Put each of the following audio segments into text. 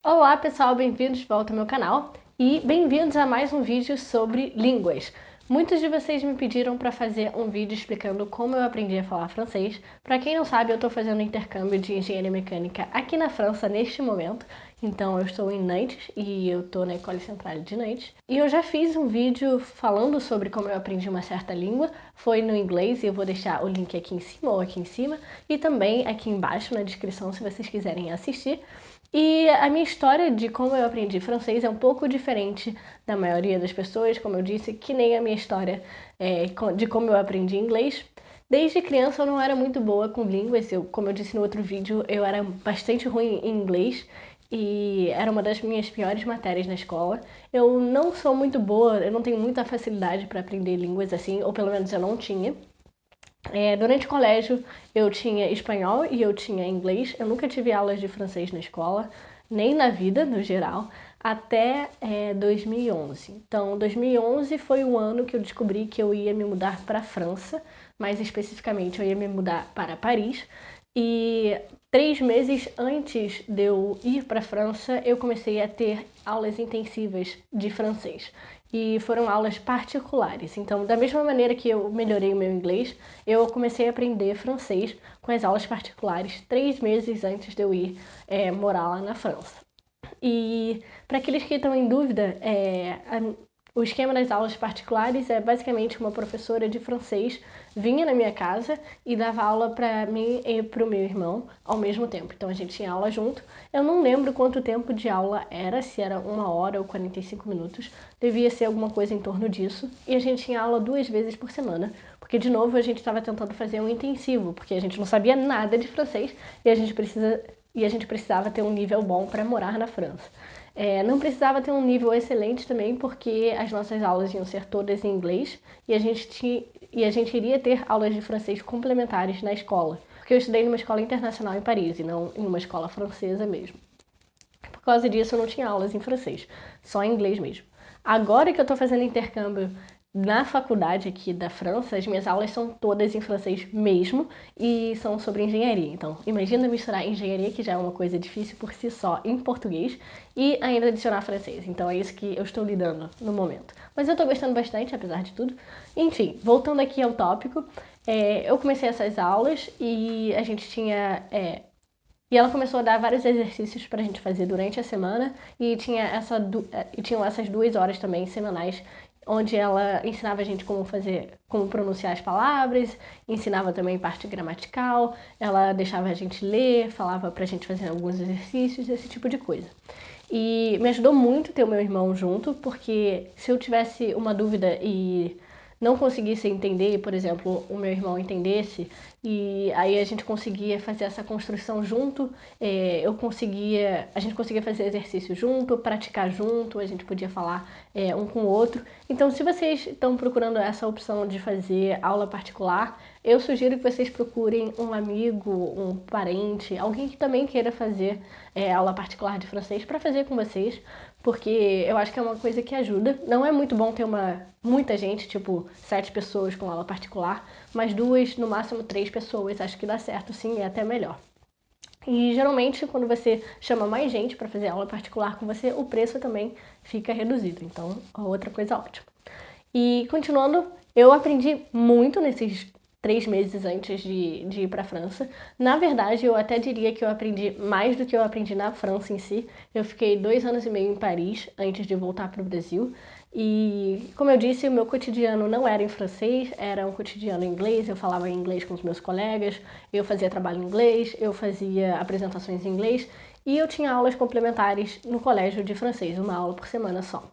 Olá pessoal, bem-vindos de volta ao meu canal e bem-vindos a mais um vídeo sobre línguas. Muitos de vocês me pediram para fazer um vídeo explicando como eu aprendi a falar francês. Para quem não sabe, eu estou fazendo intercâmbio de engenharia mecânica aqui na França neste momento. Então eu estou em Nantes e eu estou na École Centrale de Nantes. E eu já fiz um vídeo falando sobre como eu aprendi uma certa língua, foi no inglês e eu vou deixar o link aqui em cima ou aqui em cima e também aqui embaixo na descrição se vocês quiserem assistir. E a minha história de como eu aprendi francês é um pouco diferente da maioria das pessoas, como eu disse, que nem a minha história de como eu aprendi inglês. Desde criança eu não era muito boa com línguas, como eu disse no outro vídeo, eu era bastante ruim em inglês e era uma das minhas piores matérias na escola. Eu não sou muito boa, eu não tenho muita facilidade para aprender línguas assim, ou pelo menos eu não tinha. Durante o colégio eu tinha espanhol e eu tinha inglês. Eu nunca tive aulas de francês na escola, nem na vida no geral, até 2011. Então, 2011 foi o ano que eu descobri que eu ia me mudar para a França, mais especificamente eu ia me mudar para Paris. E 3 meses antes de eu ir para a França, eu comecei a ter aulas intensivas de francês. E foram aulas particulares. Então, da mesma maneira que eu melhorei o meu inglês, eu comecei a aprender francês com as aulas particulares 3 meses antes de eu ir morar lá na França. E para aqueles que estão em dúvida, o esquema das aulas particulares é basicamente uma professora de francês vinha na minha casa e dava aula para mim e para o meu irmão ao mesmo tempo. Então a gente tinha aula junto. Eu não lembro quanto tempo de aula era, se era 1 hora ou 45 minutos. Devia ser alguma coisa em torno disso. E a gente tinha aula 2 vezes por semana, porque de novo a gente estava tentando fazer um intensivo, porque a gente não sabia nada de francês e a gente precisava ter um nível bom para morar na França. Não precisava ter um nível excelente também, porque as nossas aulas iam ser todas em inglês e a gente iria ter aulas de francês complementares na escola, porque eu estudei numa escola internacional em Paris e não em uma escola francesa mesmo. Por causa disso, eu não tinha aulas em francês, só em inglês mesmo. Agora que eu estou fazendo intercâmbio na faculdade aqui da França, as minhas aulas são todas em francês mesmo e são sobre engenharia. Então, imagina misturar engenharia, que já é uma coisa difícil por si só, em português, e ainda adicionar francês. Então, é isso que eu estou lidando no momento. Mas eu estou gostando bastante, apesar de tudo. Enfim, voltando aqui ao tópico, eu comecei essas aulas e a gente tinha e ela começou a dar vários exercícios pra gente fazer durante a semana e tinham essas 2 horas também semanais onde ela ensinava a gente como pronunciar as palavras, ensinava também parte gramatical, ela deixava a gente ler, falava pra gente fazer alguns exercícios, esse tipo de coisa. E me ajudou muito ter o meu irmão junto, porque se eu tivesse uma dúvida e não conseguisse entender, por exemplo, o meu irmão entendesse, e aí a gente conseguia fazer essa construção junto, a gente conseguia fazer exercício junto, praticar junto, a gente podia falar um com o outro. Então, se vocês estão procurando essa opção de fazer aula particular, eu sugiro que vocês procurem um amigo, um parente, alguém que também queira fazer aula particular de francês para fazer com vocês, porque eu acho que é uma coisa que ajuda. Não é muito bom ter muita gente, tipo 7 pessoas com aula particular, mas 2, no máximo 3 pessoas, acho que dá certo sim, é até melhor. E geralmente quando você chama mais gente para fazer aula particular com você, o preço também fica reduzido, então é outra coisa ótima. E continuando, eu aprendi muito nesses 3 meses antes de ir para a França. Na verdade, eu até diria que eu aprendi mais do que eu aprendi na França em si. Eu fiquei 2 anos e meio em Paris antes de voltar para o Brasil. E, como eu disse, o meu cotidiano não era em francês, era um cotidiano em inglês. Eu falava em inglês com os meus colegas, eu fazia trabalho em inglês, eu fazia apresentações em inglês e eu tinha aulas complementares no colégio de francês, uma aula por semana só.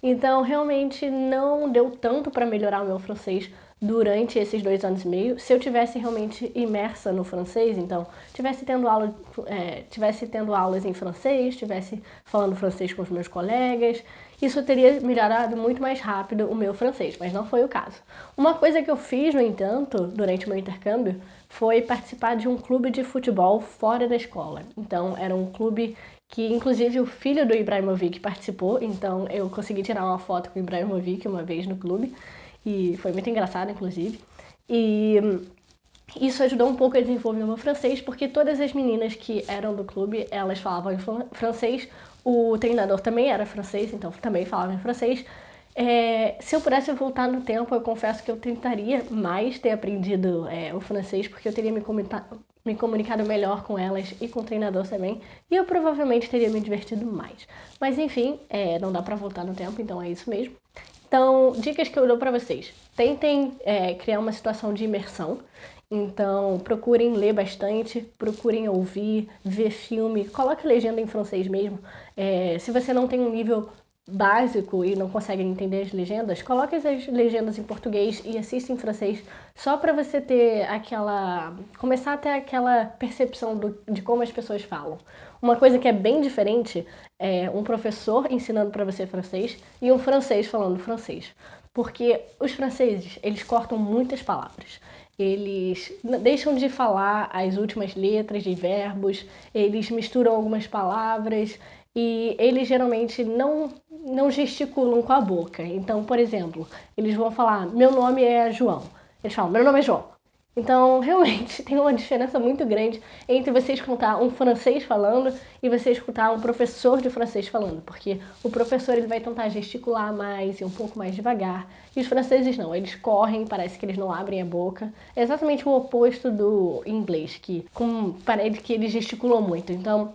Então, realmente não deu tanto para melhorar o meu francês durante esses 2 anos e meio. Se eu tivesse realmente imersa no francês, então tivesse tendo aulas em francês, tivesse falando francês com os meus colegas, isso teria melhorado muito mais rápido o meu francês, mas não foi o caso. Uma coisa que eu fiz, no entanto, durante o meu intercâmbio, foi participar de um clube de futebol fora da escola. Então, era um clube que inclusive o filho do Ibrahimovic participou, então eu consegui tirar uma foto com o Ibrahimovic uma vez no clube, e foi muito engraçado, inclusive. E isso ajudou um pouco a desenvolver o meu francês, porque todas as meninas que eram do clube, elas falavam francês O treinador também era francês, então também falava em francês. Se eu pudesse voltar no tempo, eu confesso que eu tentaria mais ter aprendido o francês, porque eu teria me comunicado melhor com elas e com o treinador também, e eu provavelmente teria me divertido mais. Mas enfim, não dá pra voltar no tempo, então é isso mesmo. Então, dicas que eu dou pra vocês. Tentem criar uma situação de imersão. Então, procurem ler bastante, procurem ouvir, ver filme, coloque legenda em francês mesmo. Se você não tem um nível básico e não consegue entender as legendas, coloque as legendas em português e assista em francês, só para você ter começar a ter aquela percepção de como as pessoas falam. Uma coisa que é bem diferente é um professor ensinando para você francês e um francês falando francês. Porque os franceses, eles cortam muitas palavras. Eles deixam de falar as últimas letras de verbos, eles misturam algumas palavras e eles geralmente não gesticulam com a boca. Então, por exemplo, eles vão falar, meu nome é João. Eles falam, meu nome é João. Então, realmente, tem uma diferença muito grande entre você escutar um francês falando e você escutar um professor de francês falando, porque o professor ele vai tentar gesticular mais e um pouco mais devagar, e os franceses não, eles correm, parece que eles não abrem a boca. É exatamente o oposto do inglês, parece que eles gesticulam muito. Então,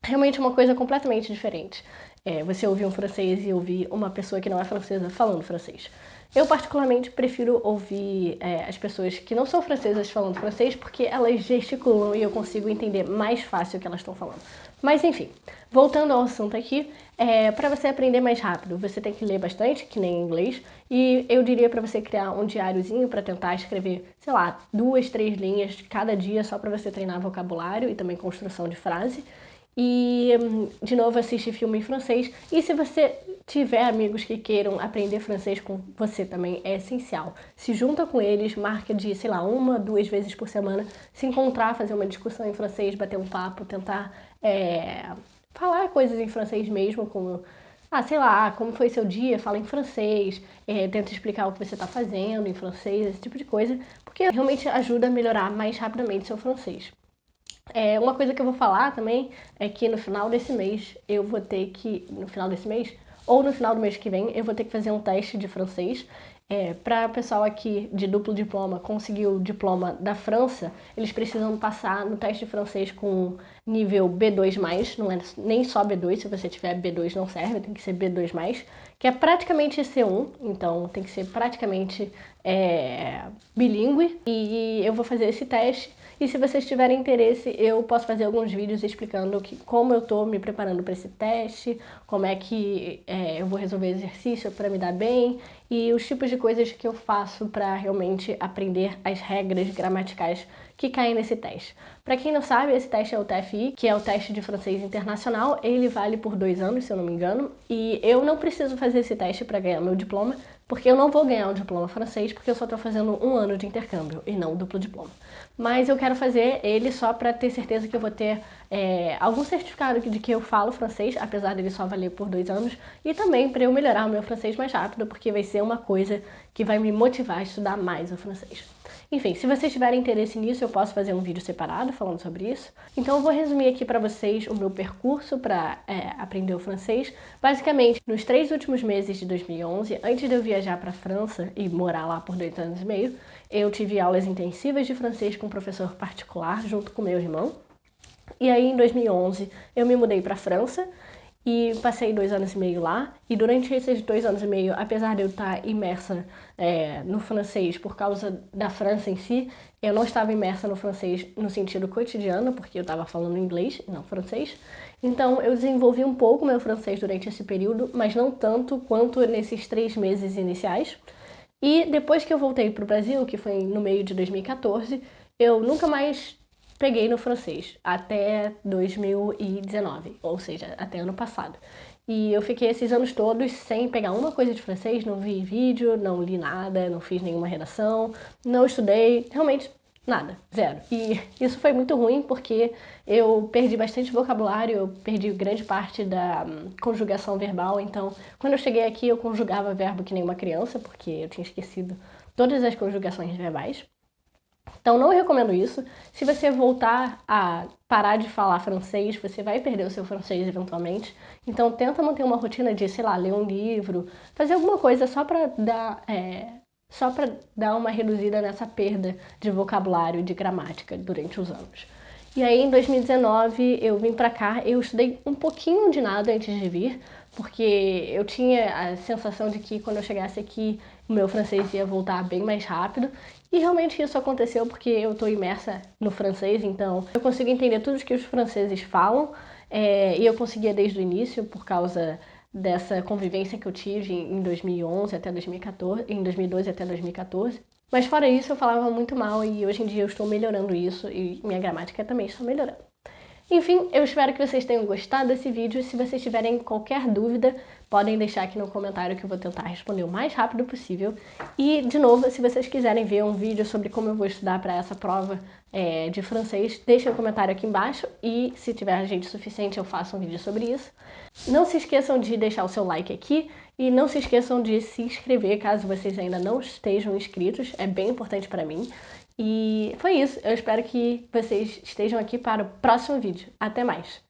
realmente é uma coisa completamente diferente. Você ouvir um francês e ouvir uma pessoa que não é francesa falando francês. Eu, particularmente, prefiro ouvir as pessoas que não são francesas falando francês porque elas gesticulam e eu consigo entender mais fácil o que elas estão falando. Mas, enfim, voltando ao assunto aqui, para você aprender mais rápido, você tem que ler bastante, que nem em inglês, e eu diria para você criar um diáriozinho para tentar escrever, sei lá, 2, 3 linhas cada dia só para você treinar vocabulário e também construção de frase. E, de novo, assiste filme em francês. E se você tiver amigos que queiram aprender francês com você também, é essencial. Se junta com eles, marca de, sei lá, 1, 2 vezes por semana, se encontrar, fazer uma discussão em francês, bater um papo, tentar falar coisas em francês mesmo, como, sei lá, como foi seu dia, fala em francês, tenta explicar o que você está fazendo em francês, esse tipo de coisa, porque realmente ajuda a melhorar mais rapidamente seu francês. Uma coisa que eu vou falar também é que no final desse mês eu vou ter que. No final desse mês? Ou no final do mês que vem, eu vou ter que fazer um teste de francês. Para o pessoal aqui de duplo diploma conseguir o diploma da França, eles precisam passar no teste de francês com nível B2+, não é nem só B2, se você tiver B2 não serve, tem que ser B2+, que é praticamente C1, então tem que ser praticamente bilíngue, e eu vou fazer esse teste. E se vocês tiverem interesse, eu posso fazer alguns vídeos explicando como eu tô me preparando para esse teste, como é que eu vou resolver exercício para me dar bem e os tipos de coisas que eu faço para realmente aprender as regras gramaticais que caem nesse teste. Para quem não sabe, esse teste é o TFI, que é o teste de francês internacional. Ele vale por 2 anos, se eu não me engano, e eu não preciso fazer esse teste para ganhar meu diploma, porque eu não vou ganhar o diploma francês, porque eu só estou fazendo 1 ano de intercâmbio e não duplo diploma. Mas eu quero fazer ele só para ter certeza que eu vou ter algum certificado de que eu falo francês, apesar dele só valer por 2 anos, e também para eu melhorar o meu francês mais rápido, porque vai ser uma coisa que vai me motivar a estudar mais o francês. Enfim, se vocês tiverem interesse nisso, eu posso fazer um vídeo separado falando sobre isso. Então eu vou resumir aqui para vocês o meu percurso para aprender o francês. Basicamente, nos 3 últimos meses de 2011, antes de eu viajar para a França e morar lá por 2 anos e meio, eu tive aulas intensivas de francês com um professor particular junto com meu irmão. E aí, em 2011, eu me mudei para a França e passei 2 anos e meio lá. E durante esses 2 anos e meio, apesar de eu estar imersa no francês por causa da França em si, eu não estava imersa no francês no sentido cotidiano, porque eu estava falando inglês e não francês. Então, eu desenvolvi um pouco meu francês durante esse período, mas não tanto quanto nesses 3 meses iniciais. E depois que eu voltei para o Brasil, que foi no meio de 2014, eu nunca mais peguei no francês, até 2019, ou seja, até ano passado. E eu fiquei esses anos todos sem pegar uma coisa de francês, não vi vídeo, não li nada, não fiz nenhuma redação, não estudei, realmente nada, zero. E isso foi muito ruim porque eu perdi bastante vocabulário, eu perdi grande parte da conjugação verbal, então quando eu cheguei aqui eu conjugava verbo que nem uma criança, porque eu tinha esquecido todas as conjugações verbais. Então não recomendo isso. Se você voltar a parar de falar francês, você vai perder o seu francês eventualmente. Então tenta manter uma rotina de, sei lá, ler um livro, fazer alguma coisa só para dar uma reduzida nessa perda de vocabulário e de gramática durante os anos. E aí em 2019 eu vim pra cá, eu estudei um pouquinho de nada antes de vir, porque eu tinha a sensação de que quando eu chegasse aqui o meu francês ia voltar bem mais rápido. E realmente isso aconteceu porque eu estou imersa no francês, então eu consigo entender tudo que os franceses falam, e eu conseguia desde o início por causa dessa convivência que eu tive em 2011 até 2014, em 2012 até 2014. Mas fora isso, eu falava muito mal e hoje em dia eu estou melhorando isso e minha gramática também está melhorando. Enfim, eu espero que vocês tenham gostado desse vídeo. Se vocês tiverem qualquer dúvida, podem deixar aqui no comentário que eu vou tentar responder o mais rápido possível. E, de novo, se vocês quiserem ver um vídeo sobre como eu vou estudar para essa prova de francês, deixem um comentário aqui embaixo e, se tiver gente suficiente, eu faço um vídeo sobre isso. Não se esqueçam de deixar o seu like aqui e não se esqueçam de se inscrever caso vocês ainda não estejam inscritos, é bem importante para mim. E foi isso, eu espero que vocês estejam aqui para o próximo vídeo. Até mais!